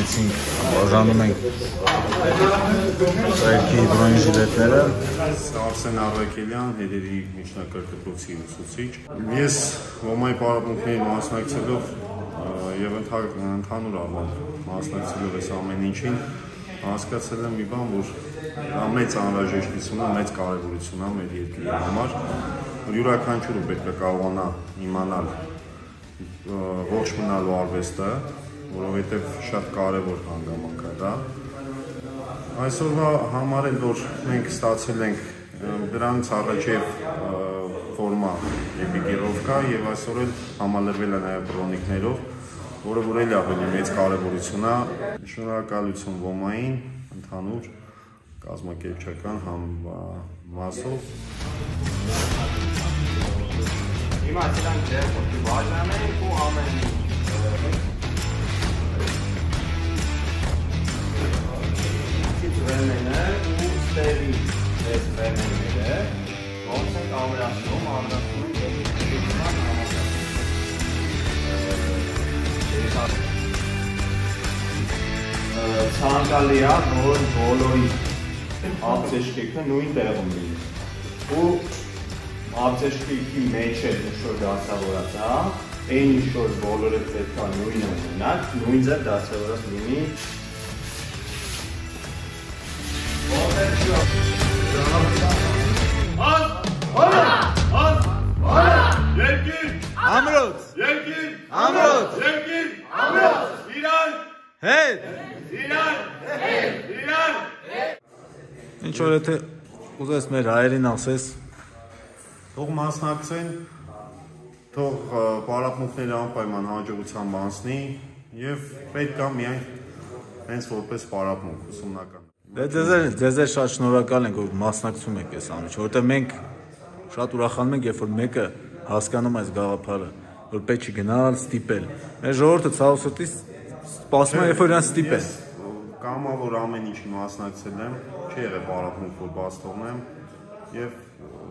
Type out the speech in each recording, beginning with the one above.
Բաժանեցինք, բաժանում ենք Սայրքի բրոնեժիլետները։ Արսեն Արվակելյան, Հերերի միջնակարգադրոցի ուսուցիչ։ Ես ոմայի պարապմունքներին մասնակցելով եւ ընդհանուր առմամբ մասնակցելով այս ամեն ինչին հասկացել եմ մի բան, որ մեծ անհրաժեշտություն է, մեծ կարևորություն է մեր երկրի համար, որ յուրաքանչյուրը պետք է կարողանա իմանալ ողջ մնալու արվեստը, որովհետև շատ կարևոր հանգամանք է դա։ Այսօրվա համար էլ որ մենք ստացել ենք դրանց առաջև ֆորմա էպիգիրովկա եւ այսօր էլ համալրվել է նաեւ բրոնիկներով, որը որ էլ ավելի մեծ կարևորություն է։ Շնորհակալություն ոմային, ընդհանուր կազմակերպչական համասով։ Հիմա դրանք դեռ ոչ բաժանենք ու ամեն ինչ Վերմենը ու ստերի այս վերմենները ոնց ենք ամրացնում ցանկալի է, որ բոլորի ափսեշկեքը նույն տեղում լինի ու ափսեշկեքի մեջ էլ ինչ-որ դասավորած է, այն ինչ-որ բոլորը պետք է նույնը ունենան, նույն ձև դասավորած լինի Ինչ որ եթե ուզես մեր հայերին ասես, թող մասնակցեն, թող պարապմունքները անպայման հաջողությամբ անցնի եւ պետք է միայն հենց որպես պարապմունք ուսումնական։ Ձեզ շատ շնորհակալ ենք, որ մասնակցում եք այս ամենին, որովհետև մենք շատ ուրախանում ենք, երբ որ մեկը հասկանում այս գաղափարը, որ պետք չի գնալ ստիպել։ Մեր ժողովուրդը ցավոք սրտի սպասում է, երբ որ իրան ստիպեն։ Կամավոր ամեն ինչի մասնակցել եմ, չի եղել պարապմունք, որ բաց թողնեմ եւ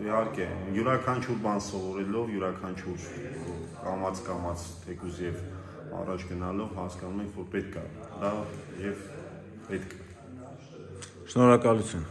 իհարկե յուրաքանչյուր բան սովորելով, յուրաքանչյուր կամաց թեկուզ եւ առաջ գնալով հասկանում ենք, որ պետք է դա եւ պետք է։ Շնորհակալություն։